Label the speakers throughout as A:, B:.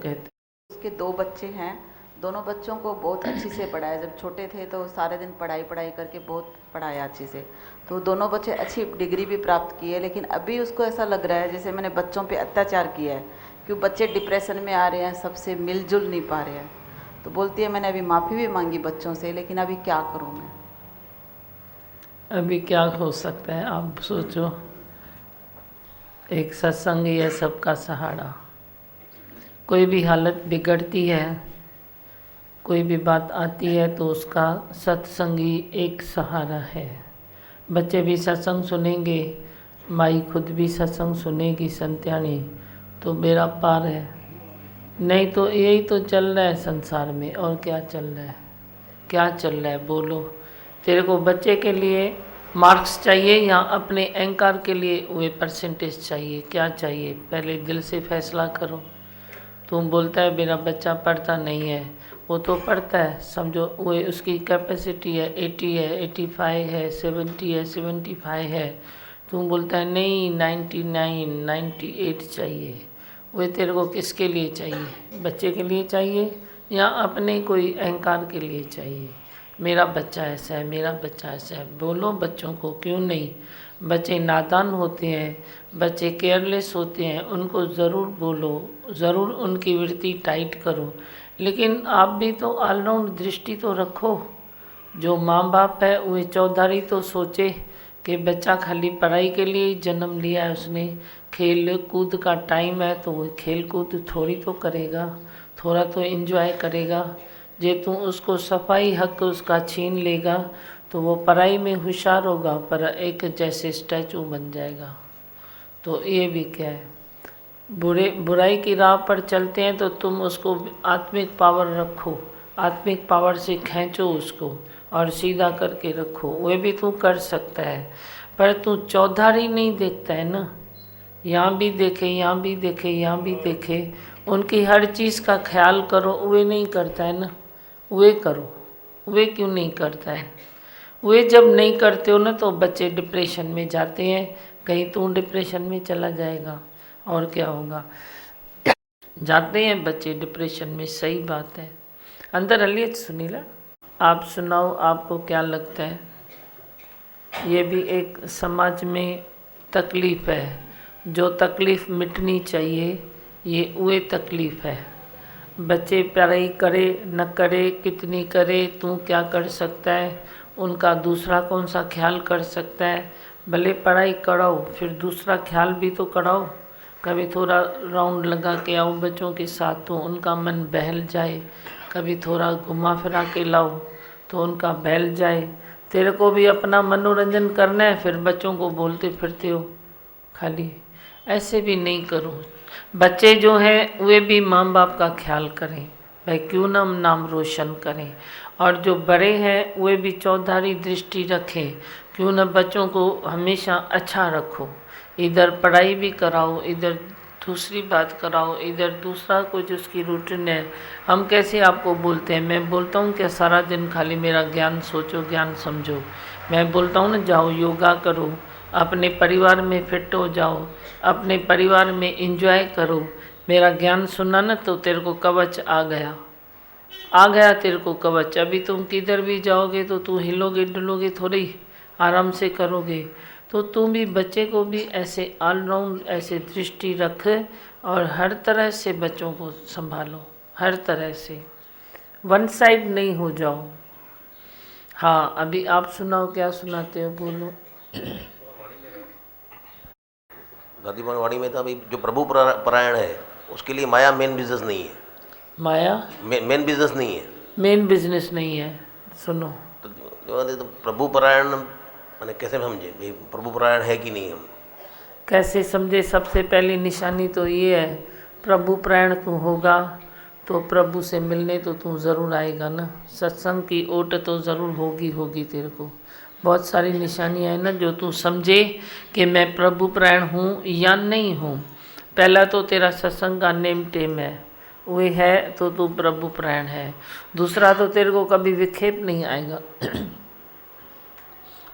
A: कहते।
B: उसके 2 बच्चे हैं, दोनों बच्चों को बहुत अच्छी से पढ़ाया। जब छोटे थे तो सारे दिन पढ़ाई करके बहुत पढ़ाया अच्छी से, तो दोनों बच्चे अच्छी डिग्री भी प्राप्त की है। लेकिन अभी उसको ऐसा लग रहा है जैसे मैंने बच्चों पे अत्याचार किया है, क्यों बच्चे डिप्रेशन में आ रहे हैं, सबसे मिलजुल नहीं पा रहे हैं। तो बोलती है मैंने अभी माफ़ी भी मांगी बच्चों से, लेकिन अभी क्या करूँ मैं।
A: अभी क्या हो सकता है आप सोचो, एक सत्संग ही है सबका सहारा। कोई भी हालत बिगड़ती है, कोई भी बात आती है तो उसका सत्संगी एक सहारा है। बच्चे भी सत्संग सुनेंगे, माई खुद भी सत्संग सुनेगी संत्यानी, तो बेड़ा पार है। नहीं तो यही तो चल रहा है संसार में, और क्या चल रहा है, क्या चल रहा है बोलो। तेरे को बच्चे के लिए मार्क्स चाहिए या अपने अहंकार के लिए वे परसेंटेज चाहिए, क्या चाहिए, पहले दिल से फैसला करो। तुम बोलता है मेरा बच्चा पढ़ता नहीं है, वो तो पढ़ता है, समझो वो उसकी कैपेसिटी है 80 है, 85 है, 70 है, 75 है। तुम बोलता है नहीं 99, 98 चाहिए। वो तेरे को किसके लिए चाहिए, बच्चे के लिए चाहिए या अपने कोई अहंकार के लिए चाहिए। मेरा बच्चा ऐसा है, मेरा बच्चा ऐसा है, बोलो बच्चों को, क्यों नहीं। बच्चे नादान होते हैं, बच्चे केयरलेस होते हैं, उनको ज़रूर बोलो, ज़रूर उनकी वृत्ति टाइट करो। लेकिन आप भी तो ऑलराउंड दृष्टि तो रखो। जो माँ बाप है वे चौधारी तो सोचे कि बच्चा खाली पढ़ाई के लिए ही जन्म लिया है उसने, खेल कूद का टाइम है तो वो खेल कूद थोड़ी तो करेगा, थोड़ा तो एंजॉय करेगा। जे तू उसको सफाई हक उसका छीन लेगा तो वो पढ़ाई में होशियार होगा पर एक जैसे स्टैचू बन जाएगा। तो ये भी क्या है, बुराई की राह पर चलते हैं तो तुम उसको आत्मिक पावर रखो, आत्मिक पावर से खींचो उसको और सीधा करके रखो, वो भी तू कर सकता है। पर तू चौधारी नहीं देखता है ना, यहाँ भी देखे, यहाँ भी देखे, यहाँ भी देखे, उनकी हर चीज़ का ख्याल करो, वे नहीं करता है ना। वे करो, वे क्यों नहीं करता है। वे जब नहीं करते हो ना तो बच्चे डिप्रेशन में जाते हैं, कहीं तू डिप्रेशन में चला जाएगा और क्या होगा। जाते हैं बच्चे डिप्रेशन में, सही बात है। अंदर हलिए सुनीला, आप सुनाओ, आपको क्या लगता है। ये भी एक समाज में तकलीफ़ है, जो तकलीफ़ मिटनी चाहिए, ये वे तकलीफ़ है। बच्चे पढ़ाई करे न करे, कितनी करे, तू क्या कर सकता है, उनका दूसरा कौन सा ख्याल कर सकता है। भले पढ़ाई कराओ फिर दूसरा ख्याल भी तो कराओ, कभी थोड़ा राउंड लगा के आओ बच्चों के साथ तो उनका मन बहल जाए, कभी थोड़ा घुमा फिरा के लाओ तो उनका बहल जाए। तेरे को भी अपना मनोरंजन करना है, फिर बच्चों को बोलते फिरते हो खाली, ऐसे भी नहीं करो। बच्चे जो हैं वे भी माँ बाप का ख्याल करें, भाई क्यों ना नाम रोशन करें। और जो बड़े हैं वे भी चौधारी दृष्टि रखें, क्यों ना बच्चों को हमेशा अच्छा रखो। इधर पढ़ाई भी कराओ, इधर दूसरी बात कराओ, इधर दूसरा कुछ उसकी रूटीन है। हम कैसे आपको बोलते हैं, मैं बोलता हूँ कि सारा दिन खाली मेरा ज्ञान सोचो, ज्ञान समझो। मैं बोलता हूँ ना जाओ योगा करो, अपने परिवार में फिट हो जाओ, अपने परिवार में एंजॉय करो। मेरा ज्ञान सुना ना तो तेरे को कवच आ गया, आ गया तेरे को कवच। अभी तुम किधर भी जाओगे तो तू हिलोगे डुलोगे थोड़ी, आराम से करोगे। तो तुम भी बच्चे को भी ऐसे ऑलराउंड ऐसे दृष्टि रख और हर तरह से बच्चों को संभालो, हर तरह से, वन साइड नहीं हो जाओ। हाँ अभी आप सुनाओ, क्या सुनाते हो बोलो।
C: दादी वाणी में था भाई, जो प्रभु परायण है उसके लिए माया मेन बिजनेस नहीं है।
A: माया
C: मेन बिजनेस नहीं है,
A: मेन बिजनेस नहीं है। सुनो
C: तो प्रभु परायण मैंने कैसे समझे भाई, प्रभु परायण है कि नहीं हम
A: कैसे समझे। सबसे पहली निशानी तो ये है, प्रभु परायण तू होगा तो प्रभु से मिलने तो तू ज़रूर आएगा ना, सत्संग की ओट तो ज़रूर होगी तेरे को। बहुत सारी निशानियाँ हैं ना, जो तू समझे कि मैं प्रभु परायण हूँ या नहीं हूँ। पहला तो तेरा सत्संग का नेम टेम है, वो है तो तू प्रभु परायण है। दूसरा तो तेरे को कभी विक्षेप नहीं आएगा।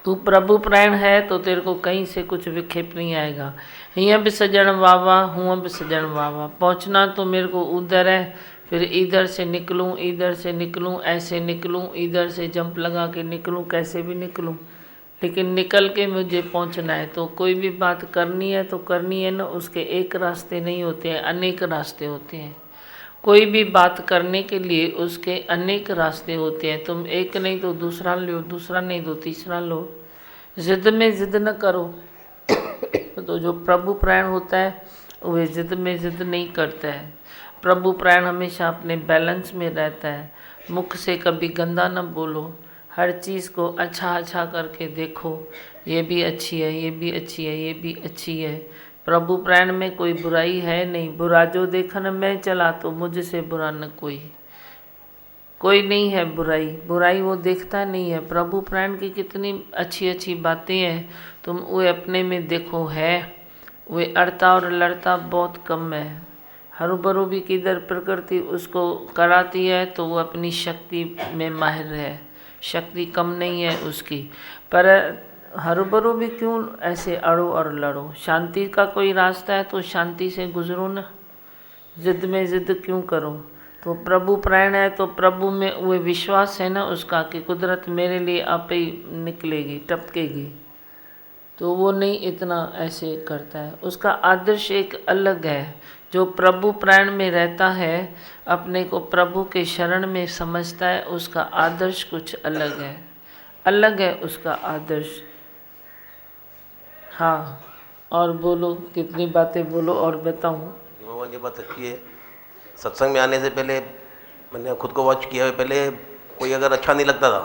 A: तू प्रभु प्राण है तो तेरे को कहीं से कुछ विक्षेप नहीं आएगा। हियाँ भी सजण वावा, हुआं भी सजण वावा, पहुँचना तो मेरे को उधर है, फिर इधर से निकलूँ, इधर से निकलूँ, ऐसे निकलूँ, इधर से जंप लगा के निकलूँ, कैसे भी निकलूँ, लेकिन निकल के मुझे पहुँचना है। तो कोई भी बात करनी है तो करनी है ना, उसके एक रास्ते नहीं होते हैं, अनेक रास्ते होते हैं। कोई भी बात करने के लिए उसके अनेक रास्ते होते हैं। तुम एक नहीं तो दूसरा लो, दूसरा नहीं तो तीसरा लो। जिद में जिद न करो। तो जो प्रभु प्राण होता है वह जिद में जिद नहीं करता है। प्रभु प्राण हमेशा अपने बैलेंस में रहता है। मुख से कभी गंदा न बोलो, हर चीज़ को अच्छा अच्छा करके देखो, ये भी अच्छी है, ये भी अच्छी है, ये भी अच्छी है। प्रभु प्राण में कोई बुराई है नहीं। बुरा जो देखन मैं चला तो मुझसे बुरा न कोई। कोई नहीं है बुराई, बुराई वो देखता नहीं है। प्रभु प्राण की कितनी अच्छी अच्छी बातें हैं, तुम वे अपने में देखो है। वे अड़ता और लड़ता बहुत कम है। हरू भी किधर प्रकृति उसको कराती है तो वो अपनी शक्ति में माहिर है, शक्ति कम नहीं है उसकी। पर हरू भी क्यों ऐसे अड़ो और लड़ो। शांति का कोई रास्ता है तो शांति से गुजरो ना, जिद में जिद क्यों करो। तो प्रभु प्राण है तो प्रभु में वो विश्वास है ना उसका कि कुदरत मेरे लिए आप ही निकलेगी, टपकेगी, तो वो नहीं इतना ऐसे करता है। उसका आदर्श एक अलग है। जो प्रभु प्राण में रहता है, अपने को प्रभु के शरण में समझता है, उसका आदर्श कुछ अलग है, अलग है उसका आदर्श। हाँ, और बोलो, कितनी बातें बोलो और बताऊँ।
C: भगवान ये बात अच्छी है। सत्संग में आने से पहले मैंने खुद को वॉच किया है। पहले कोई अगर अच्छा नहीं लगता था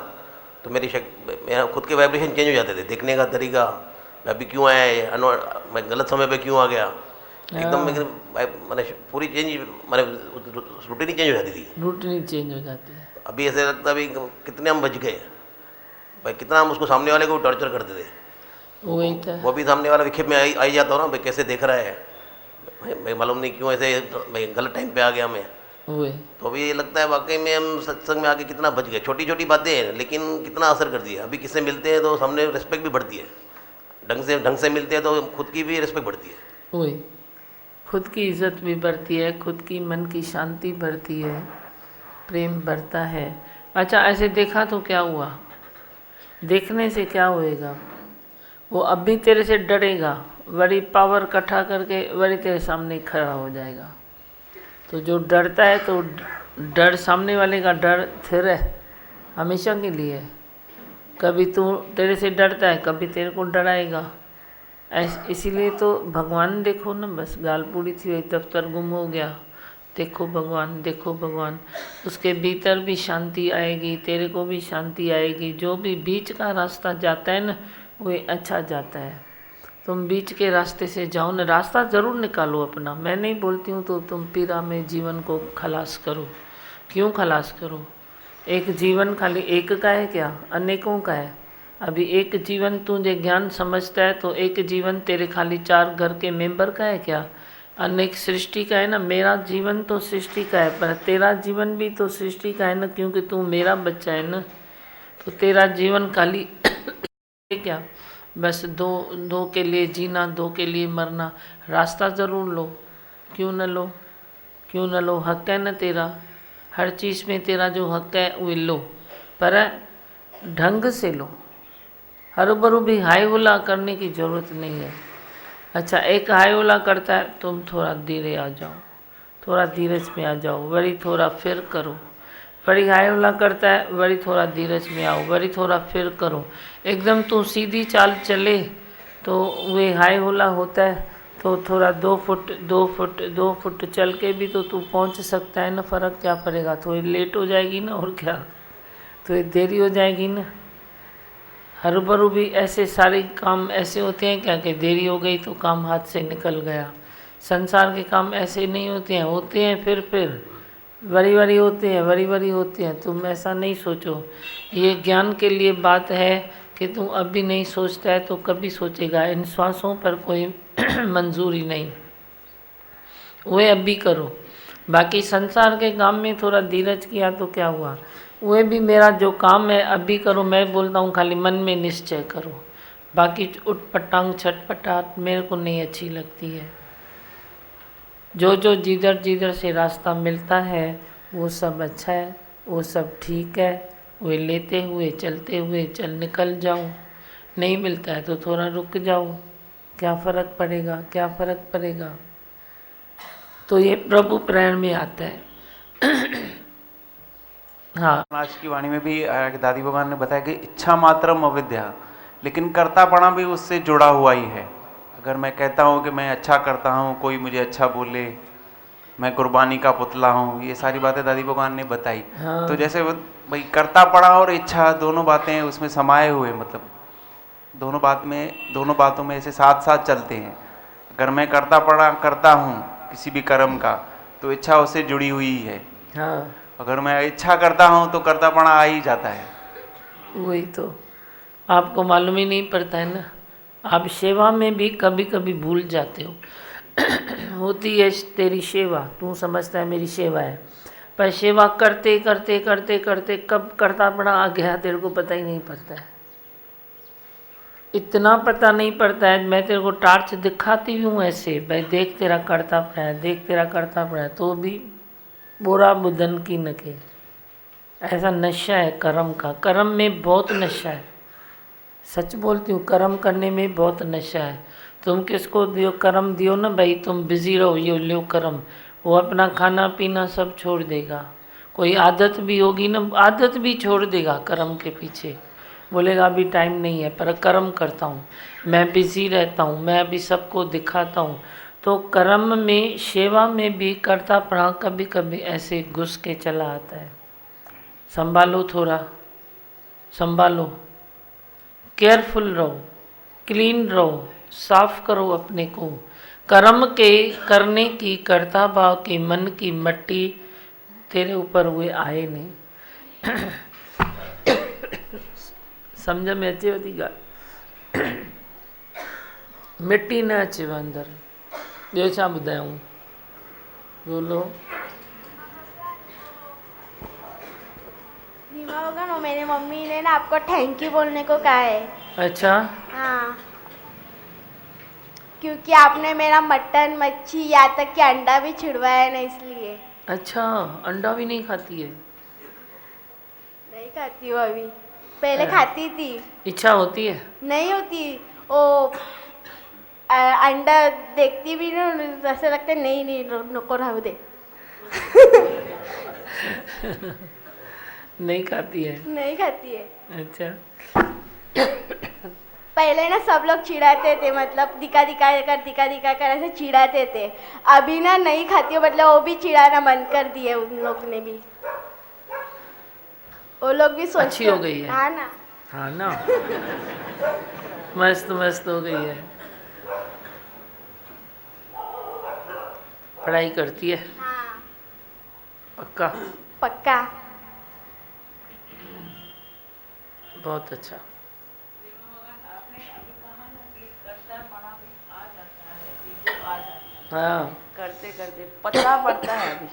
C: तो मेरा खुद के वाइब्रेशन चेंज हो जाते थे, देखने का तरीका, मैं अभी क्यों आया है, मैं गलत समय पे क्यों आ गया, एकदम मैंने पूरी चेंज, मैंने रूटीन ही चेंज हो जाती थी।
A: रूटीन चेंज हो जाती है।
C: अभी ऐसे लगता है अभी कितने हम बच गए भाई, कितना हम उसको सामने वाले को टॉर्चर करते थे।
A: वही तो
C: वो भी सामने वाला विक्षेप में आई जाता हो ना भाई, कैसे देख रहा है मैं मालूम नहीं क्यों ऐसे, मैं गलत टाइम पे आ गया मैं।
A: वही
C: तो अभी ये लगता है वाकई में हम सत्संग में आके कितना बच गए। छोटी छोटी बातें हैं लेकिन कितना असर करती है। अभी किससे मिलते हैं तो सामने रिस्पेक्ट भी बढ़ती है, ढंग से मिलते हैं तो खुद की भी रिस्पेक्ट बढ़ती है।
A: वही, खुद की इज्जत भी बढ़ती है, खुद की मन की शांति बढ़ती है, प्रेम बढ़ता है। अच्छा, ऐसे देखा तो क्या हुआ, देखने से क्या होएगा। वो अब भी तेरे से डरेगा, बड़ी पावर इकट्ठा करके बड़ी तेरे सामने खड़ा हो जाएगा। तो जो डरता है तो डर, सामने वाले का डर स्थिर है हमेशा के लिए। कभी तू तेरे से डरता है, कभी तेरे को डराएगा। इसीलिए तो भगवान देखो ना, बस गाल पूरी थी वही दफ्तर गुम हो गया। देखो भगवान, देखो भगवान, उसके भीतर भी शांति आएगी, तेरे को भी शांति आएगी। जो भी बीच का रास्ता जाता है ना, वो अच्छा जाता है। तुम बीच के रास्ते से जाओ ना, रास्ता ज़रूर निकालो अपना। मैं नहीं बोलती हूँ तो तुम पीरा में जीवन को खलास करो। क्यों खलास करो? एक जीवन खाली एक का है क्या? अनेकों का है। अभी एक जीवन तुझे ज्ञान समझता है तो एक जीवन तेरे खाली 4 घर के मेंबर का है क्या? अनेक सृष्टि का है ना। मेरा जीवन तो सृष्टि का है, पर तेरा जीवन भी तो सृष्टि का है ना, क्योंकि तू मेरा बच्चा है ना। तो तेरा जीवन खाली क्या, बस दो के लिए जीना, 2 के लिए मरना। रास्ता ज़रूर लो, क्यों न लो, क्यों न लो। हक है न तेरा, हर चीज़ में तेरा जो हक है वो लो, पर ढंग से लो। हरू भी हाई हुला करने की ज़रूरत नहीं है। अच्छा, एक हाई हुला करता है, तुम थोड़ा धीरे आ जाओ, थोड़ा धीरज में आ जाओ, वरी थोड़ा फिर करो। बड़ी हाई हुला करता है, वरी थोड़ा धीरज में आओ, वरी थोड़ा फिर करो। एकदम तू सीधी चाल चले तो वे हाई हुला होता है। तो थोड़ा 2 फुट चल के भी तो तू पहुंच सकता है ना। फ़र्क क्या पड़ेगा? थोड़ी लेट हो जाएगी ना, और क्या, थोड़ी देरी हो जाएगी ना। हरू भी ऐसे सारे काम ऐसे होते हैं क्या कि देरी हो गई तो काम हाथ से निकल गया। संसार के काम ऐसे नहीं होते हैं, होते हैं फिर बड़ी होते हैं, बड़ी होते हैं। तुम ऐसा नहीं सोचो। ये ज्ञान के लिए बात है कि तुम अभी नहीं सोचता है तो कभी सोचेगा। इन श्वासों पर कोई मंजूरी नहीं, वे अभी करो। बाकी संसार के काम में थोड़ा धीरज किया तो क्या हुआ? वो भी मेरा जो काम है अभी करो, मैं बोलता हूँ खाली मन में निश्चय करो, बाकी उटपटांग छटपटाट मेरे को नहीं अच्छी लगती है। जो जो जिधर जिधर से रास्ता मिलता है वो सब अच्छा है, वो सब ठीक है, वो लेते हुए चलते हुए चल निकल जाओ। नहीं मिलता है तो थोड़ा रुक जाओ, क्या फ़र्क पड़ेगा, क्या फ़र्क पड़ेगा। तो ये प्रभु प्रेम में आता है। हाँ,
D: आज की वाणी में भी दादी भगवान ने बताया कि इच्छा मात्रम अविद्या, लेकिन कर्तापना भी उससे जुड़ा हुआ ही है। अगर मैं कहता हूँ कि मैं अच्छा करता हूँ, कोई मुझे अच्छा बोले, मैं कुर्बानी का पुतला हूँ, ये सारी बातें दादी भगवान ने बताई।
A: हाँ।
D: तो जैसे भाई कर्तापना और इच्छा दोनों बातें उसमें समाये हुए, मतलब दोनों बातों में ऐसे साथ साथ चलते हैं। अगर मैं कर्तापना करता हूँ किसी भी कर्म का, तो इच्छा उससे जुड़ी हुई है।
A: हाँ,
D: अगर मैं इच्छा करता हूँ तो कर्तापना आ ही जाता है।
A: वही तो आपको मालूम ही नहीं पड़ता है ना। आप सेवा में भी कभी कभी भूल जाते हो। होती है तेरी सेवा, तू समझता है मेरी सेवा है, पर सेवा करते करते करते करते कब कर्तापना आ गया तेरे को पता ही नहीं पड़ता है। इतना पता नहीं पड़ता है, मैं तेरे को टार्च दिखाती हूँ ऐसे, भाई देख तेरा कर्तापना है, देख तेरा कर्तापना है, तो भी बोरा बुदन की नके। ऐसा नशा है कर्म का, कर्म में बहुत नशा है। सच बोलती हूँ, कर्म करने में बहुत नशा है। तुम किसको दियो कर्म, दियो ना भाई, तुम बिजी रहो, ये लो कर्म, वो अपना खाना पीना सब छोड़ देगा। कोई आदत भी होगी ना, आदत भी छोड़ देगा कर्म के पीछे, बोलेगा अभी टाइम नहीं है, पर कर्म करता हूँ, मैं बिजी रहता हूँ, मैं अभी सबको दिखाता हूँ। तो कर्म में, सेवा में भी कर्तापना कभी कभी ऐसे घुस के चला आता है। संभालो, थोड़ा संभालो, केयरफुल रहो, क्लीन रहो, साफ करो अपने को। कर्म के करने की, कर्ता भाव की मन की मट्टी तेरे ऊपर हुए आए नहीं। समझ में अचे थी ॻाल्हि। मिट्टी न अचेव अंदर। ॿियो छा ॿुधायूं, बोलो।
E: धीमा होगा ना, मेरी मम्मी ने ना आपको थैंक यू बोलने को कहा है।
A: अच्छा,
E: हाँ, क्योंकि आपने मेरा मटन, मच्छी, यहाँ तक कि अंडा भी छिड़वाया है ना, इसलिए।
A: अच्छा, अंडा भी नहीं खाती है?
E: नहीं खाती हूँ अभी, पहले खाती थी।
A: इच्छा होती है?
E: नहीं होती, वो अंडा देखती भी ना, ऐसे लगता है नहीं नहीं नको रहू दे।
A: नहीं खाती है?
E: नहीं खाती है।
A: अच्छा,
E: पहले ना सब लोग चिढ़ाते थे, मतलब दिखा दिखा कर ऐसे चिढ़ाते थे। अभी ना नहीं खाती हूँ, मतलब वो भी चिढ़ाना बंद कर दिए उन लोग ने भी। वो लोग भी सोचते
A: अच्छी हो गई है।
E: हाँ ना।
A: हाँ ना, मस्त मस्त हो गई है। पढ़ाई करती है?
E: हाँ,
A: पक्का?
E: पक्का।
A: बहुत अच्छा। हाँ,
B: करते करते पता पड़ता है, अभी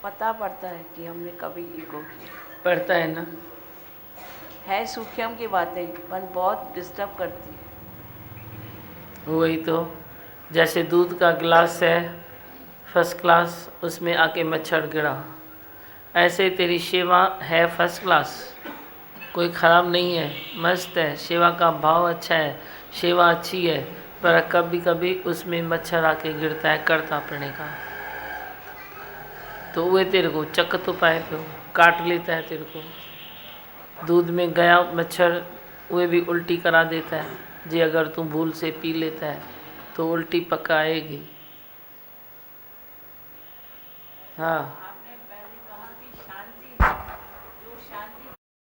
B: पता पड़ता है कि हमने कभी ईगो किया
A: पढ़ता है ना।
B: है। सूक्ष्म की बातें पर बहुत डिस्टर्ब करती है।
A: वही तो, जैसे दूध का गिलास है फर्स्ट क्लास, उसमें आके मच्छर गिरा, ऐसे तेरी सेवा है फर्स्ट क्लास, कोई ख़राब नहीं है, मस्त है, सेवा का भाव अच्छा है, सेवा अच्छी है, पर कभी कभी उसमें मच्छर आके गिरता है करता पड़ने का, तो वे तेरे को चक तो पाए पे काट लेता है तेरे को। दूध में गया मच्छर वे भी उल्टी करा देता है जी, अगर तू भूल से पी लेता है तो उल्टी पक्का आएगी। हाँ,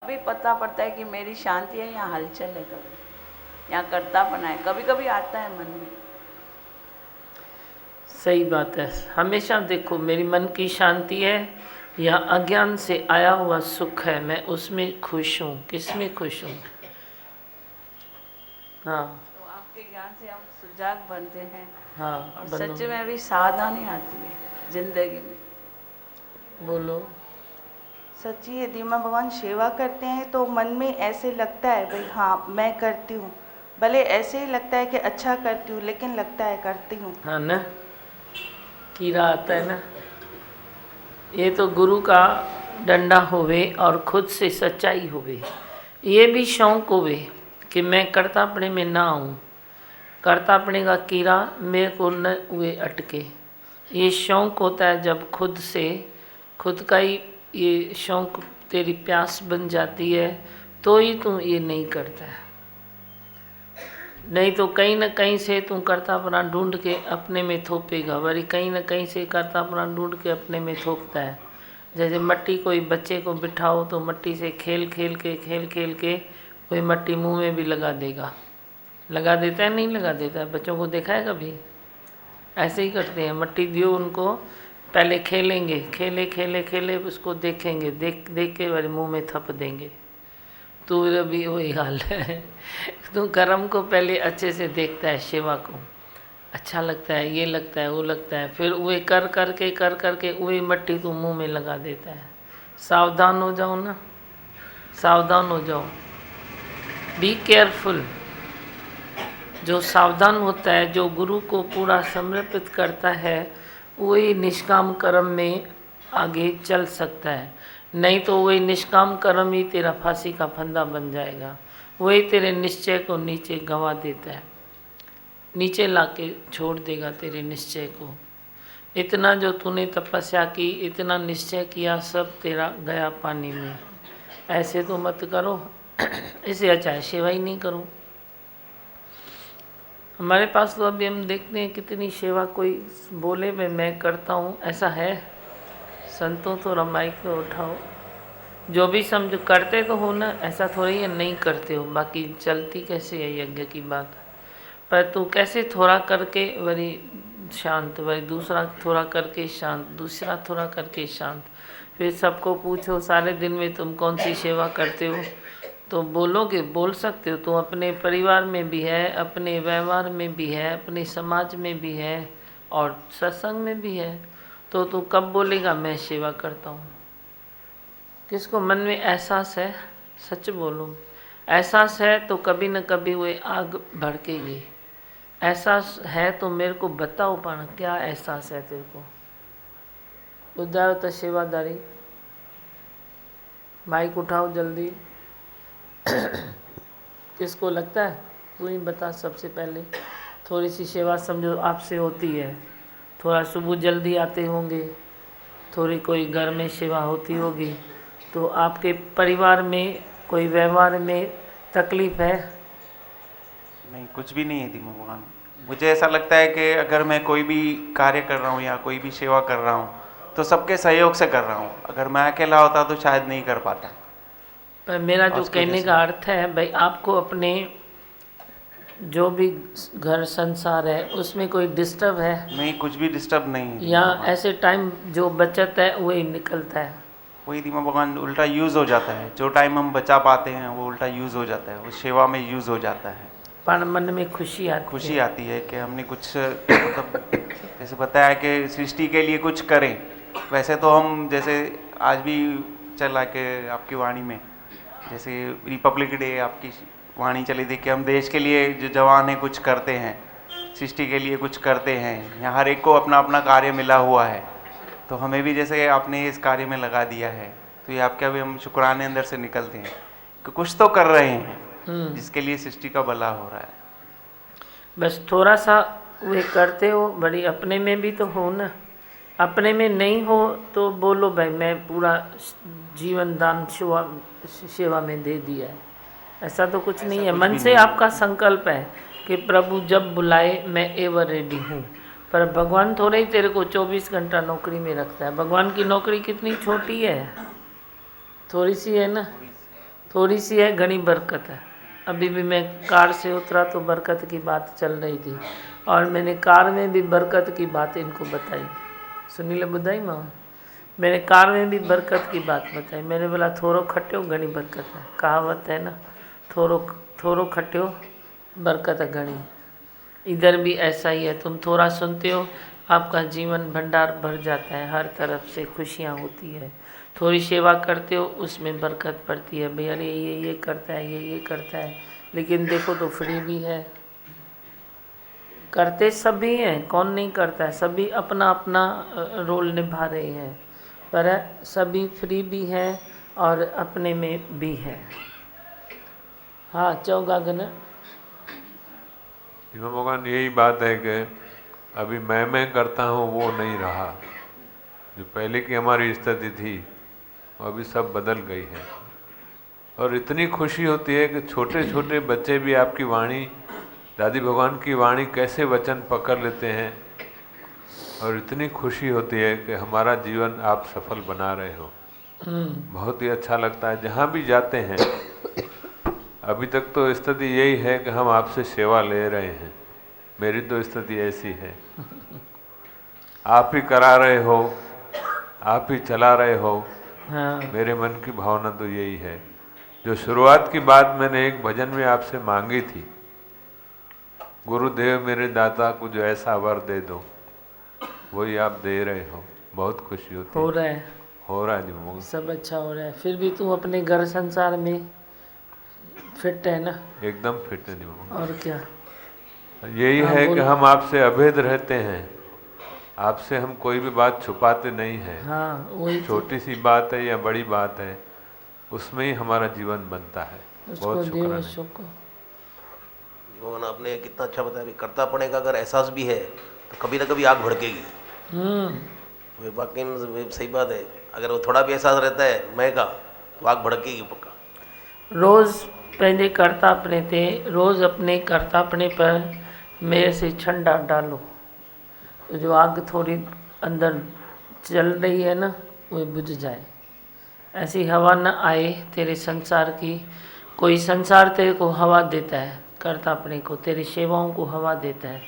B: अभी पता पड़ता है कि मेरी शांति है या हलचल है, कभी या करतापना है, कभी कभी आता है मन में।
A: सही बात है। हमेशा देखो, मेरी मन की शांति है या अज्ञान से आया हुआ सुख है, मैं उसमें खुश हूँ। किसमें खुश हूँ? हाँ,
B: तो आपके ज्ञान से हम सुजाग बनते हैं।
A: हाँ,
B: और
A: बनो।
B: सच में अभी सावधानी आती है जिंदगी में।
A: बोलो।
F: सच्ची यदि माँ भगवान सेवा करते हैं तो मन में ऐसे लगता है भाई हाँ मैं करती हूँ, भले ऐसे ही लगता है कि अच्छा करती हूँ लेकिन लगता है करती हूँ।
A: हाँ ना, कीड़ा आता है ना। ये तो गुरु का डंडा होवे और खुद से सच्चाई होवे, ये भी शौक होवे कि मैं कर्तापणे में ना आऊँ, कर्तापणे का कीड़ा मेरे को न हुए अटके। ये शौक होता है जब खुद से खुद का ही ये शौक तेरी प्यास बन जाती है तो ही तू ये नहीं करता है। नहीं तो कहीं न कहीं से तू कर्तापना ढूंढ के अपने में थोपेगा, वरी कहीं न कहीं से कर्तापना ढूंढ के अपने में थोपता है। जैसे मट्टी कोई बच्चे को बिठाओ तो मट्टी से खेल खेल के कोई मट्टी मुंह में भी लगा देगा, लगा देता है नहीं लगा देता है? बच्चों को देखा है कभी? ऐसे ही करते हैं, मट्टी दियो उनको, पहले खेलेंगे, खेले उसको देखेंगे, देख के वाले मुंह में थप देंगे। तू भी वही हाल है। तू कर्म को पहले अच्छे से देखता है, सेवा को अच्छा लगता है, ये लगता है, वो लगता है, फिर वे कर करके वही मट्टी तू मुंह में लगा देता है। सावधान हो जाओ ना, सावधान हो जाओ, बी केयरफुल। जो सावधान होता है, जो गुरु को पूरा समर्पित करता है, वही निष्काम कर्म में आगे चल सकता है। नहीं तो वही निष्काम कर्म ही तेरा फांसी का फंदा बन जाएगा, वही तेरे निश्चय को नीचे गंवा देता है, नीचे लाके छोड़ देगा तेरे निश्चय को। इतना जो तूने तपस्या की, इतना निश्चय किया, सब तेरा गया पानी में। ऐसे तो मत करो, इससे अच्छा है सेवा ही नहीं करो। हमारे पास तो अभी हम देखते हैं कितनी सेवा, कोई बोले मैं करता हूँ, ऐसा है? संतों तो रमाई को उठाओ, जो भी समझो करते तो हो ना, ऐसा थोड़ी है नहीं करते हो, बाकी चलती कैसे है यज्ञ की बात। पर तू कैसे थोड़ा करके वरी शांत, वरी दूसरा थोड़ा करके शांत, दूसरा थोड़ा करके शांत, फिर सबको पूछो सारे दिन में तुम कौन सी सेवा करते हो, तो बोलोगे, बोल सकते हो। तो अपने परिवार में भी है, अपने व्यवहार में भी है, अपने समाज में भी है और सत्संग में भी है। तो तू कब बोलेगा मैं सेवा करता हूँ? किसको मन में एहसास है? सच बोलो, एहसास है तो कभी न कभी वो आग भड़केगी। एहसास है तो मेरे को बताओ, पाना क्या एहसास है तेरे को? बुधाओ तो सेवादारी, माइक उठाओ जल्दी। किसको लगता है? तू ही बता सबसे पहले। थोड़ी सी सेवा समझो आपसे होती है, थोड़ा सुबह जल्दी आते होंगे, थोड़ी कोई घर में सेवा होती होगी, तो आपके परिवार में कोई व्यवहार में तकलीफ है?
D: नहीं, कुछ भी नहीं है दी भगवान। मुझे ऐसा लगता है कि अगर मैं कोई भी कार्य कर रहा हूँ या कोई भी सेवा कर रहा हूँ तो सबके सहयोग से कर रहा हूँ। अगर मैं अकेला होता तो शायद नहीं कर पाता।
A: पर मेरा जो कहने का अर्थ है भाई, आपको अपने जो भी घर संसार है उसमें कोई डिस्टर्ब है?
D: नहीं, कुछ भी डिस्टर्ब नहीं है।
A: या ऐसे टाइम जो बचत है वही निकलता है?
D: वही धीमा भगवान उल्टा यूज़ हो जाता है। जो टाइम हम बचा पाते हैं वो उल्टा यूज़ हो जाता है, वो सेवा में यूज़ हो जाता है।
A: पर मन में खुशी
D: आती है कि हमने कुछ मतलब जैसे बताया कि सृष्टि के लिए कुछ करें। वैसे तो हम जैसे आज भी चला के आपकी वाणी में, जैसे रिपब्लिक डे आपकी वाणी चली थी कि हम देश के लिए जो जवान हैं कुछ करते हैं, सृष्टि के लिए कुछ करते हैं। यहाँ हर एक को अपना अपना कार्य मिला हुआ है, तो हमें भी जैसे आपने इस कार्य में लगा दिया है, तो ये आपके अभी हम शुक्राने अंदर से निकलते हैं कि कुछ तो कर रहे हैं जिसके लिए सृष्टि का भला हो रहा है।
A: बस थोड़ा सा वे करते हो, बड़ी अपने में भी तो हो ना। अपने में नहीं हो तो बोलो भाई मैं पूरा जीवन दान सेवा में दे दिया है, ऐसा तो कुछ नहीं है। मन से आपका संकल्प है कि प्रभु जब बुलाए मैं एवर रेडी हूँ। पर भगवान थोड़े ही तेरे को 24 घंटा नौकरी में रखता है। भगवान की नौकरी कितनी छोटी है, थोड़ी सी है ना, थोड़ी सी है, घनी बरकत है। अभी भी मैं कार से उतरा तो बरकत की बात चल रही थी और मैंने कार में भी बरकत की बात इनको बताई। सुनील बुधाई माँ, मैंने कार में भी बरकत की बात बताई। मैंने बोला थोड़ो खट्यो घनी बरकत है, कहावत है ना, थोड़ो खट्यो बरकत घनी। इधर भी ऐसा ही है, तुम थोड़ा सुनते हो आपका जीवन भंडार भर जाता है, हर तरफ से खुशियाँ होती है। थोड़ी सेवा करते हो उसमें बरकत पड़ती है, भाई अरे ये करता है, ये करता है, लेकिन देखो तो फ्री भी है। करते सभी हैं, कौन नहीं करता है, सभी अपना अपना रोल निभा रहे हैं, पर सभी फ्री भी हैं और अपने में भी है। हाँ चौगागन
G: इमाम भगवान यही बात है कि अभी मैं करता हूँ वो नहीं रहा। जो पहले की हमारी स्थिति थी वो अभी सब बदल गई है। और इतनी खुशी होती है कि छोटे छोटे बच्चे भी आपकी वाणी, दादी भगवान की वाणी कैसे वचन पकड़ लेते हैं, और इतनी खुशी होती है कि हमारा जीवन आप सफल बना रहे हो। बहुत ही अच्छा लगता है जहाँ भी जाते हैं। अभी तक तो स्थिति यही है कि हम आपसे सेवा ले रहे हैं, मेरी तो स्थिति ऐसी है। आप ही करा रहे हो, आप ही चला रहे हो।
A: हाँ।
G: मेरे मन की भावना तो यही है। जो शुरुआत की बात मैंने एक भजन में आपसे मांगी थी, गुरुदेव मेरे दाता को जो ऐसा वर दे दो, वही आप दे रहे हो। बहुत खुशी होती है।
A: हो रहा है,
G: हो रहा है जी मोहन।
A: सब अच्छा हो रहा है। फिर भी तू अपने घर संसार में फिट है ना?
G: एकदम फिट है जी मोहन।
A: और क्या?
G: यही
A: हाँ,
G: है
A: बोल।
G: कि हम आपसे अभेद रहते हैं, आपसे हम कोई भी बात छुपाते नहीं हैं।
A: हाँ वही तो,
G: छोटी सी बात है या बड़ी बात है, उसमें ही हमारा जीवन बनता है।
A: उसको
G: बहुत
A: देव
G: शुक्राना।
A: शुक्र।
C: भगवान आपने कितना अच्छा बताया, भी करता पड़े का अगर एहसास भी है तो कभी ना कभी आग भड़केगी। वो वाकई में सही बात है। अगर वो थोड़ा भी एहसास रहता है मैं का, तो आग भड़केगी पक्का।
A: रोज़ पहले कर्तापने थे, रोज़ अपने कर्तापने पर मेरे से ठंडा डालो, तो जो आग थोड़ी अंदर चल रही है ना वो बुझ जाए। ऐसी हवा न आए तेरे संसार की। कोई संसार तेरे को हवा देता है, कर्तापने को, तेरी सेवाओं को हवा देता है।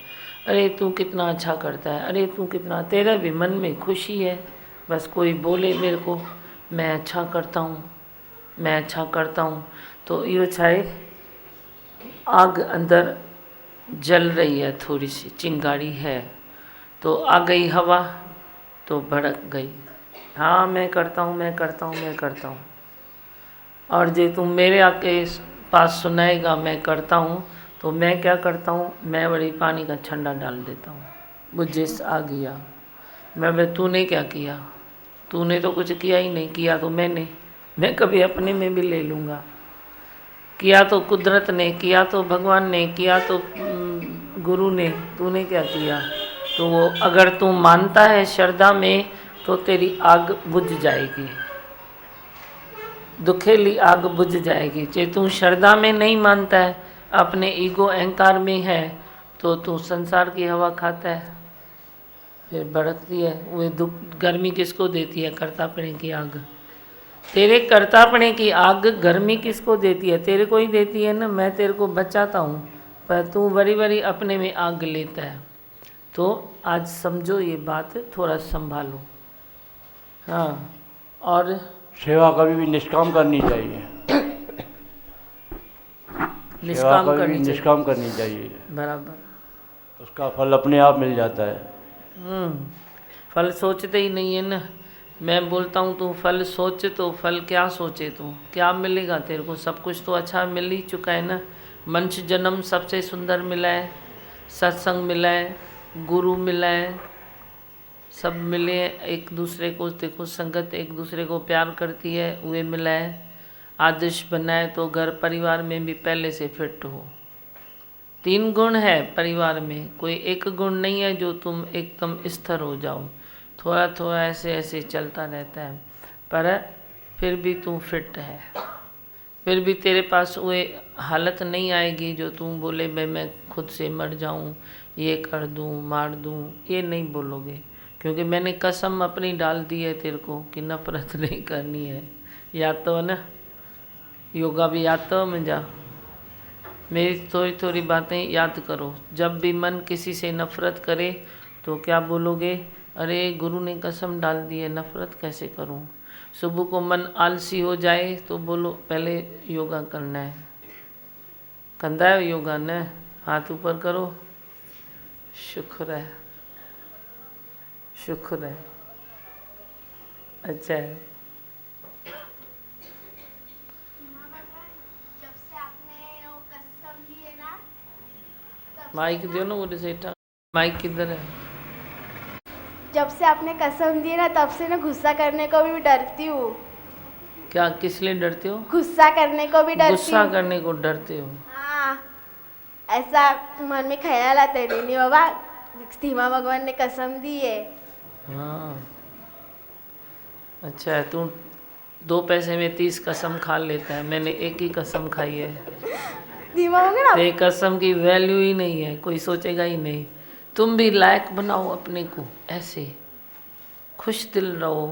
A: अरे तू कितना अच्छा करता है, अरे तू कितना, तेरे भी मन में खुशी है, बस कोई बोले मेरे को मैं अच्छा करता हूँ, मैं अच्छा करता हूँ, तो यो छाए आग अंदर जल रही है, थोड़ी सी चिंगारी है, तो आ गई हवा तो भड़क गई। हाँ मैं करता हूँ, मैं करता हूँ, मैं करता हूँ। और जे तुम मेरे आके पास सुनाएगा मैं करता हूँ, तो मैं क्या करता हूँ, मैं बड़ी पानी का छंडा डाल देता हूँ, मुझे आ गया। मैं तूने क्या किया, तूने तो कुछ किया ही नहीं, किया तो मैंने, मैं कभी अपने में भी ले लूँगा। किया तो कुदरत ने, किया तो भगवान ने, किया तो गुरु ने, तूने क्या किया। तो वो अगर तू मानता है श्रद्धा में तो तेरी आग बुझ जाएगी, दुखेली आग बुझ जाएगी। जे तू श्रद्धा में नहीं मानता है, अपने ईगो अहंकार में है, तो तू संसार की हवा खाता है, फिर भड़कती है। वो दुख गर्मी किसको देती है, कर्तापने की आग। तेरे कर्तापने की आग गर्मी किसको देती है, तेरे को ही देती है ना। मैं तेरे को बचाता हूँ, पर तू बड़ी बड़ी अपने में आग लेता है। तो आज समझो ये बात, थोड़ा संभालो। हाँ, और
H: सेवा कभी भी निष्काम करनी चाहिए। सेवा
A: निष्काम
H: कभी भी
A: करनी चाहिए,
H: निष्काम करनी चाहिए,
A: बराबर।
H: उसका फल अपने आप मिल जाता है।
A: फल सोचते ही नहीं है ना। मैं बोलता हूँ तू फल सोच, तो फल क्या सोचे तू, क्या मिलेगा तेरे को। सब कुछ तो अच्छा मिल ही चुका है ना। मनुष्य जन्म सबसे सुंदर मिला है, सत्संग मिला है, गुरु मिला है, सब मिले हैं एक दूसरे को। देखो संगत एक दूसरे को प्यार करती है, वे मिला है। आदर्श बनाए तो घर परिवार में भी पहले से फिट हो। 3 गुण है परिवार में, कोई एक गुण नहीं है जो तुम एकदम स्थिर हो जाओ। थोड़ा थोड़ा ऐसे ऐसे चलता रहता है, पर फिर भी तू फिट है। फिर भी तेरे पास वो हालत नहीं आएगी जो तुम बोले भाई मैं खुद से मर जाऊं, ये कर दूं, मार दूं, ये नहीं बोलोगे। क्योंकि मैंने कसम अपनी डाल दी है तेरे को कि नफरत नहीं करनी है। याद तो है ना, योगा भी याद तो मुझा। मेरी थोड़ी थोड़ी बातें याद करो। जब भी मन किसी से नफरत करे तो क्या बोलोगे, अरे गुरु ने कसम डाल दी है, नफरत कैसे करूं। सुबह को मन आलसी हो जाए तो बोलो पहले योगा करना है। कंधा है योगा ने, हाथ ऊपर करो, शुक्र है। शुक्र है, अच्छा है।
E: जब से आपने वो कसम ली है ना,
A: माइक दो ना बोले सेठा, माइक किधर है?
E: जब से आपने कसम दी ना तब से ना गुस्सा करने को भी डरती हूँ।
A: क्या, किस लिए डरते हो?
E: गुस्सा करने को भी डरती
A: गुस्सा
E: हूँ।
A: करने को डरते हो?
E: हाँ, ऐसा मन में ख्याल आता है, नहीं बाबा धीमा भगवान ने कसम दी है।
A: हाँ, अच्छा है। तू 2 पैसे में 30 कसम खा लेता है, मैंने एक ही कसम खाई है।
E: धीमा भगवान
A: तो ये कसम की वैल्यू ही नहीं है, कोई सोचेगा ही नहीं। तुम भी लायक बनाओ अपने को, ऐसे खुश दिल रहो।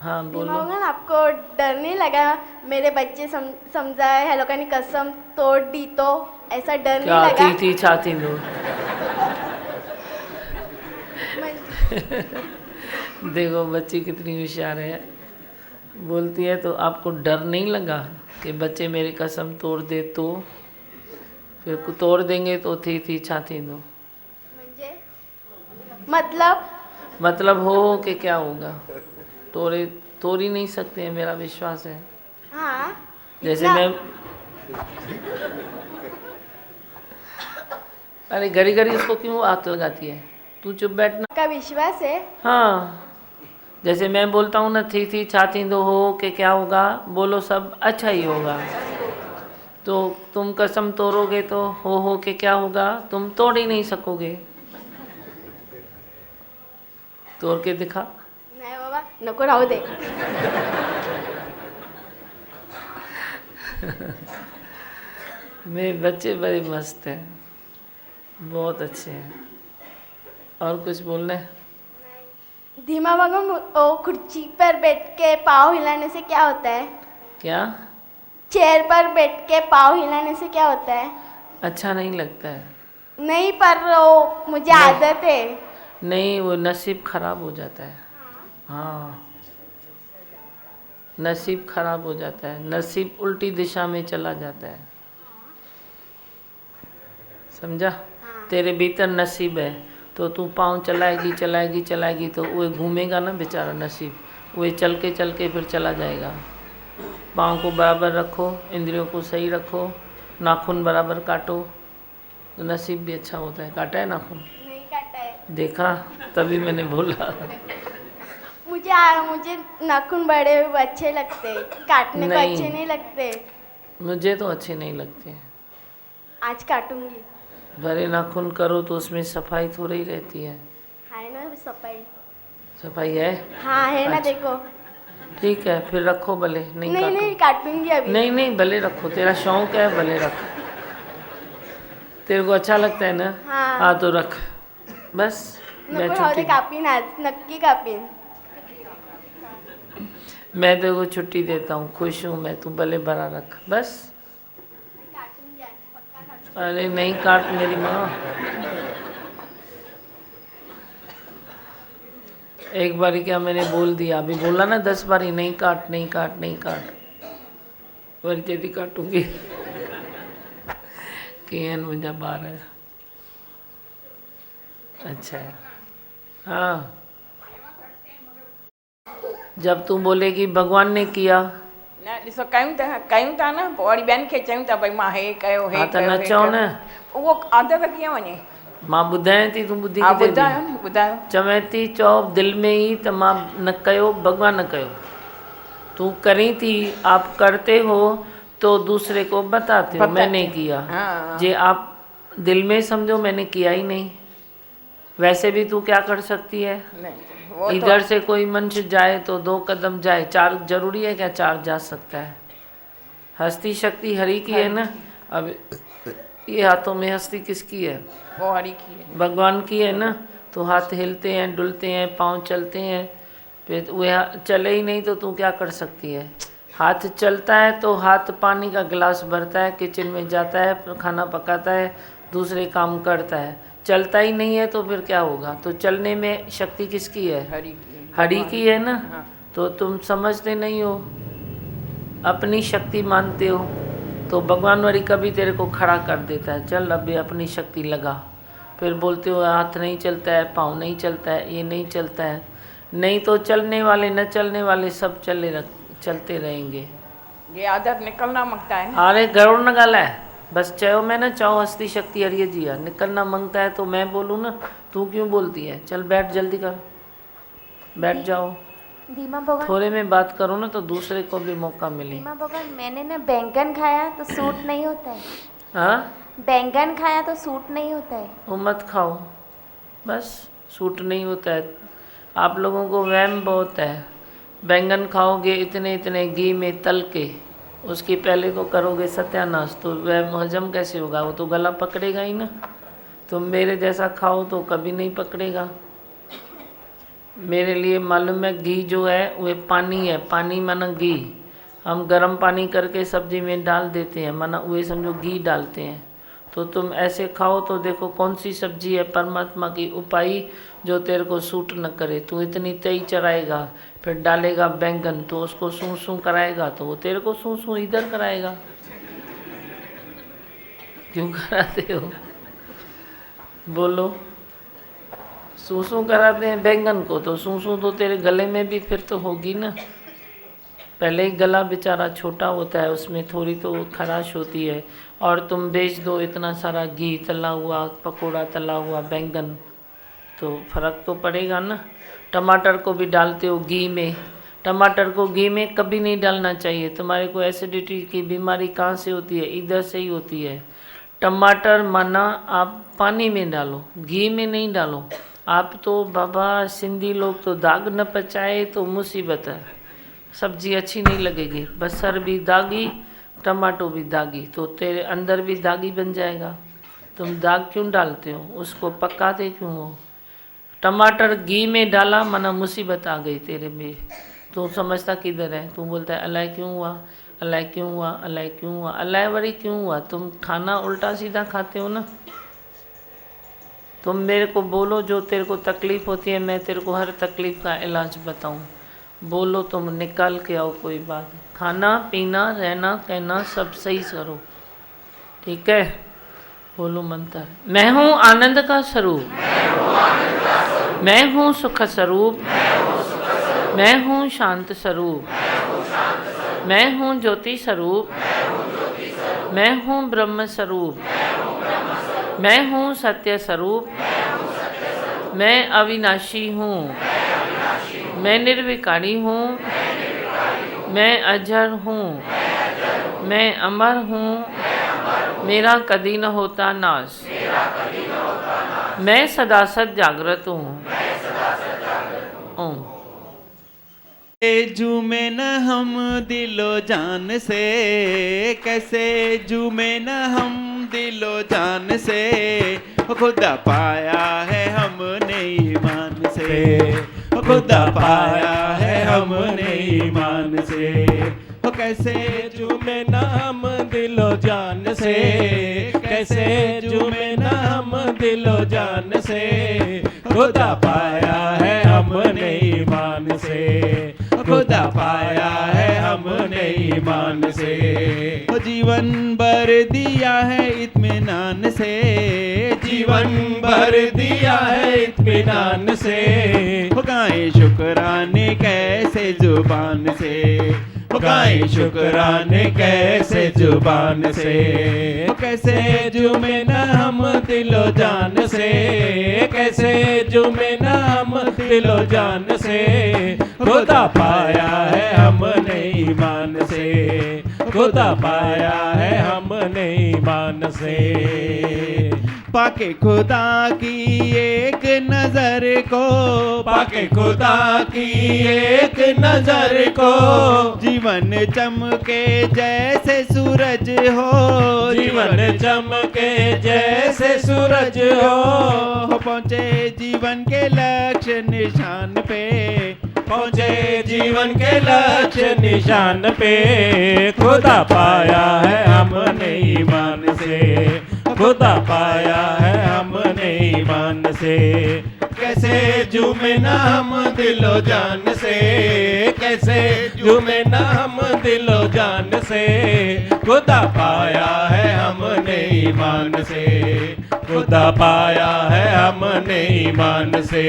A: हाँ
E: धीमा
A: बोलो।
E: भगवान आपको डर नहीं लगा? मेरे बच्चे समझाए है लोगों ने कसम तोड़ दी तो ऐसा डर
A: क्या
E: नहीं लगा?
A: थी छाती दो। देखो बच्ची कितनी होशियार है, बोलती है तो आपको डर नहीं लगा कि बच्चे मेरी कसम तोड़ दे तो? फिर तोड़ देंगे तो थी छाती दो। मतलब हो कि क्या होगा? तोड़ ही नहीं सकते हैं, मेरा विश्वास है।
E: हाँ,
A: जैसे
E: इतना-
A: मैं, अरे घड़ी घड़ी उसको क्यों आग लगाती है? तू चुप बैठना।
E: का विश्वास है।
A: हाँ, जैसे मैं बोलता हूँ ना, थी छाती दो हो कि क्या होगा, बोलो सब अच्छा ही होगा। तो तुम कसम तोड़ोगे तो हो कि क्या होगा? तुम तोड़ ही नहीं सकोगे। तोड़ के दिखा।
E: नहीं बाबा नको राहू दे।
A: मेरे बच्चे बड़े मस्त हैं, बहुत अच्छे हैं। और कुछ बोलना है?
E: धीमा भगवान वो कुर्सी पर बैठ के पाँव हिलाने से क्या होता है?
A: क्या?
E: चेयर पर बैठ के पाँव हिलाने से क्या होता है?
A: अच्छा नहीं लगता है?
E: नहीं, पर वो मुझे आदत है।
A: नहीं, वो नसीब खराब हो जाता है। हाँ, नसीब खराब हो जाता है, नसीब उल्टी दिशा में चला जाता है, समझा? तेरे भीतर नसीब है तो तू पाँव चलाएगी तो वो घूमेगा ना बेचारा नसीब, वो चल के फिर चला जाएगा। पाँव को बराबर रखो, इंद्रियों को सही रखो, नाखून बराबर काटो तो नसीब भी अच्छा होता है। काटा है नाखून?
E: नहीं काटा है।
A: देखा, तभी मैंने बोला।
E: मुझे नाखून बड़े हुए अच्छे लगते, काटने को
A: नहीं।
E: अच्छे नहीं लगते।
A: मुझे तो अच्छे नहीं लगते हैं।
E: आज काटूंगी।
A: बड़े नाखून करो तो उसमें सफाई थोड़ी ही रहती है।
E: है ना सफाई?
A: सफाई है?
E: हाँ है ना,
A: अच्छा।
E: देखो।
A: ठीक है, फिर रखो भले। नहीं
E: नहीं
A: काटो।
E: नहीं काटूंगी अभी।
A: नहीं भले रखो, तेरा शौक है, भले रख। तेरे को अच्छा लगता है ना?
E: हाँ।
A: तो रख बस। मैं
E: नको राहू दे,
A: छुट्टी,
E: कापीन आज, नक्की कापीन।
A: मैं तेरे को छुट्टी देता हूँ, खुश हूँ मैं, तू भले भरा रख बस।
E: काटूंगी आज, पक्का काटूंगी।
A: अरे नहीं काट मेरी माँ। एक बारी क्या मैंने बोल दिया, अभी बोला ना 10 बारी, नहीं काट। वरी तेरी काटूंगी। केन मुझे 12। अच्छा है। हाँ, जब तू बोलेगी भगवान ने किया,
I: न ॾिसो कयूं था न, पोइ वरी ॿियनि खे चयूं था भई मां हे कयो हे
A: हाँ त
I: कयो
A: न
I: हे
A: चओ
I: कयो।
A: न।
I: उहो आदत कीअं वञे?
A: मां ॿुधायां थी, तूं ॿुधी
I: हा
A: किथे थी?
I: ॿुधायो न, ॿुधायो।
A: चवें थी चओ दिल में ही त मां न कयो, भगवान न कयो। तू करी थी, आप करते हो तो दूसरे को बताते हो मैंने किया।
I: हाँ।
A: जे आप दिल में समझो मैंने किया ही नहीं, वैसे भी तू क्या कर सकती है?
I: नहीं, वो तो
A: इधर से कोई मनुष्य जाए तो 2 कदम जाए, 4 जरूरी है क्या? 4 जा सकता है। हस्ती शक्ति हरि की है ना। अब ये हाथों में हस्ती किसकी है?
I: वो हरि की है।
A: भगवान की है ना। तो हाथ हिलते हैं, डुलते हैं, पाँव चलते हैं, फिर वह चले ही नहीं तो तू क्या कर सकती है? हाथ चलता है तो हाथ पानी का गिलास भरता है, किचन में जाता है, खाना पकाता है, दूसरे काम करता है। चलता ही नहीं है तो फिर क्या होगा? तो चलने में शक्ति किसकी है?
I: हरि की है।
A: हरि की है ना।
I: हाँ।
A: तो तुम समझते नहीं हो, अपनी शक्ति मानते हो, तो भगवान वाली कभी तेरे को खड़ा कर देता है, चल अभी अपनी शक्ति लगा। फिर बोलते हो हाथ नहीं चलता है, पाँव नहीं चलता है, ये नहीं चलता है। नहीं तो चलने वाले न चलने वाले सब चलते रहेंगे।
I: ये आदत निकलना मांगता है ना।
A: अरे गरुड़ न गाला है, बस चयो मैं ना चाहो हस्ती शक्ति हरिय जिया। निकलना मांगता है तो मैं बोलूँ ना, तू क्यों बोलती है? चल बैठ, जल्दी कर, बैठ जाओ।
J: धीमा भगवान,
A: थोड़े में बात करो ना तो दूसरे को भी मौका मिले।
J: धीमा भगवान, मैंने ना बैंगन खाया तो सूट नहीं होता है।
A: हाँ,
J: बैंगन खाया तो सूट नहीं होता है।
A: वो मत खाओ, बस सूट नहीं होता है। आप लोगों को वहम बहुत है। बैंगन खाओगे इतने इतने घी में तल के, उसकी पहले तो करोगे सत्यानाश, तो वह हजम कैसे होगा? वो तो गला पकड़ेगा ही ना। तुम मेरे जैसा खाओ तो कभी नहीं पकड़ेगा। मेरे लिए मालूम है घी जो है वह पानी है, पानी माना घी। हम गर्म पानी करके सब्जी में डाल देते हैं, माना वह समझो घी डालते हैं। तो तुम ऐसे खाओ तो देखो कौन सी सब्जी है परमात्मा की उपाई जो तेरे को सूट न करे। तू इतनी तई चराएगा, फिर डालेगा बैंगन तो उसको सूं सूं कराएगा, तो वो तेरे को सूं सूं इधर कराएगा। क्यों कराते हो? बोलो। सूं सूं कराते हैं बैंगन को, तो सूं सूं तो तेरे गले में भी फिर तो होगी ना। पहले ही गला बेचारा छोटा होता है, उसमें थोड़ी तो खराश होती है, और तुम बेच दो इतना सारा घी तला हुआ, पकोड़ा तला हुआ बैंगन, तो फर्क तो पड़ेगा ना। टमाटर को भी डालते हो घी में, टमाटर को घी में कभी नहीं डालना चाहिए। तुम्हारे को एसिडिटी की बीमारी कहाँ से होती है? इधर से ही होती है। टमाटर माना आप पानी में डालो, घी में नहीं डालो। आप तो बाबा सिंधी लोग तो दाग न पचाए तो मुसीबत है, सब्जी अच्छी नहीं लगेगी। बसर भी दागी, टमाटो भी दागी, तो तेरे अंदर भी दागी बन जाएगा। तुम दाग क्यों डालते हो? उसको पकाते क्यों हो? टमाटर घी में डाला माना मुसीबत आ गई तेरे में। तू समझता किधर है? तू बोलता है अल्लाह क्यों हुआ, अल्लाह क्यों हुआ, अल्लाह क्यों हुआ, अल्लाह वरी क्यों हुआ? तुम खाना उल्टा सीधा खाते हो ना। तुम मेरे को बोलो जो तेरे को तकलीफ़ होती है, मैं तेरे को हर तकलीफ़ का इलाज बताऊं। बोलो, तुम निकाल के आओ, कोई बात। खाना पीना रहना कहना सब सही करो, ठीक है? बोलो मंत्र। मैं हूँ आनंद का स्वरूप, मैं हूँ सुख स्वरूप, मैं हूँ शांत स्वरूप, मैं हूँ ज्योति स्वरूप, मैं हूँ ब्रह्म स्वरूप, मैं हूँ सत्य स्वरूप, मैं अविनाशी हूँ, मैं निर्विकारी हूँ, मैं अजर हूँ, मैं अमर हूँ, मेरा कभी न होता नाश, मैं सदा सद जागृत हूँ। ओम।
K: झूमे न हम दिलो जान से, कैसे झूमे न हम दिलो जान से, खुदा पाया है हमने ईमान से, खुदा पाया है हमने ईमान से। कैसे झूमे न हम दिलो जान से, कैसे झूमे न हम दिलो जान से, खुदा पाया है हमने ईमान से, खुदा पाया है हमने ईमान से। जीवन भर दिया है इत्मीनान से, जीवन भर दिया है इत्मीनान से, गाएं शुक्राने कैसे जुबान से, गाएं शुक्राने कैसे जुबान से। कैसे झूमे न हम दिलो जान से, कैसे झूमे न हम दिलो जान से, खुदा पाया है हमने ईमान से, खुदा पाया है हमने ईमान से। पाके खुदा की एक नजर को, पाके खुदा की एक नजर को, जीवन चमके जैसे सूरज हो, जीवन चमके जैसे सूरज हो। पहुँचे जीवन के लक्ष्य निशान पे, पहुँचे जीवन के लक्ष्य निशान पे, खुदा पाया है हमने ईमान से, खुदा पाया है हमने ईमान से। कैसे झूमे न हम दिलो जान से, कैसे झूमे न हम दिलो जान से, खुदा पाया है हमने ईमान से, खुदा पाया है हमने ईमान से।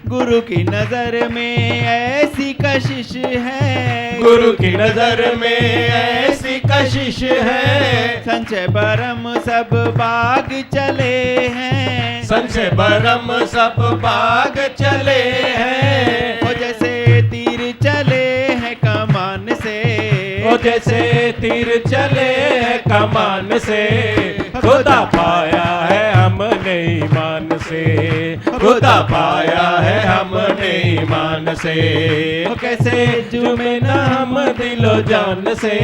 K: गुरु की नजर में ऐसी कशिश है, गुरु की नजर में ऐसी कशिश है, संचय बरम सब बाग चले हैं, संचय बरम सब बाग चले हैं। ओ जैसे तीर चले हैं कमान से, ओ जैसे तीर चले हैं कमान से, खुदा पाया है हमने ईमान से, खुदा पाया है हमने ईमान से। कैसे जुमे न हम दिलो जान से,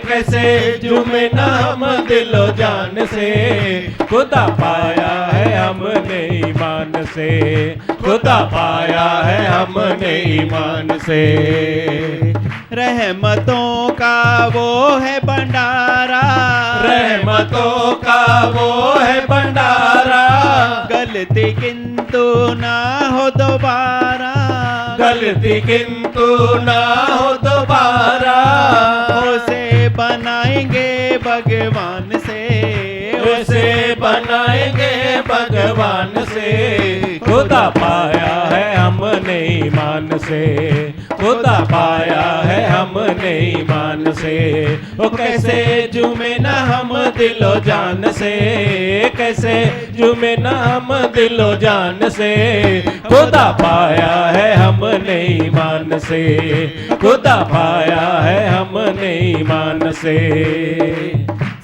K: कैसे जुमे न हम दिलो जान से, खुदा पाया है हमने ईमान से, खुदा पाया है हमने ईमान से। रहमतों का वो है भंडारा, रहमतों का वो है भंडारा, गलती किंतु ना हो दोबारा, गलती किंतु ना हो दोबारा। उसे बनाएंगे भगवान से, उसे बनाएंगे भगवान से, खुदा पाया है हमने ईमान से, खुदा पाया है हमने ईमान से। ओ कैसे जुमे न हम दिलो जान से, कैसे जुमे न हम दिलो जान से, खुदा पाया है हमने ईमान से, खुदा पाया है हमने ईमान से।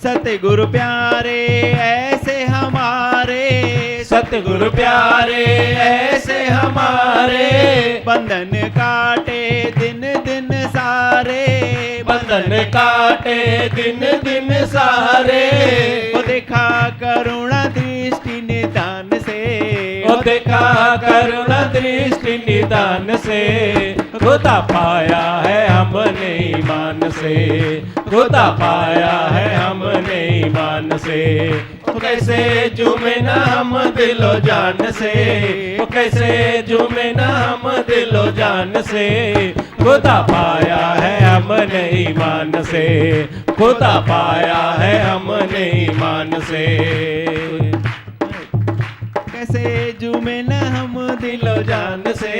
K: सतगुरु प्यारे ऐसे हमारे, सतगुरु प्यारे ऐसे हमारे, बंधन काटे दिन दिन सारे, बंधन काटे दिन दिन सारे। ओ देखा करुणा दृष्टि निदान से, ओ देखा करुणा दृष्टि निदान से, खुदा पाया है हमने ईमान से, खुदा पाया है हमने ईमान से। कैसे जुमे न हम दिलो जान से, कैसे जुमे न हम दिलो जान से, खुदा पाया है हमने ईमान से, खुदा पाया है हमने ईमान से। कैसे जुमे न हम दिलो जान से,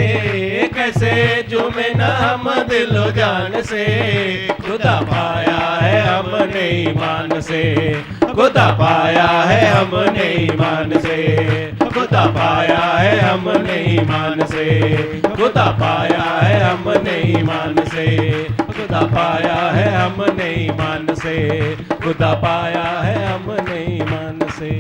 K: कैसे जुमे न हम दिलो जान से, खुदा पाया है हमने ईमान से, खुदा पाया है हमने ईमान से, खुदा पाया है हमने ईमान से, खुदा पाया है हमने ईमान से, खुदा पाया है हमने ईमान से, खुदा पाया है हमने ईमान से।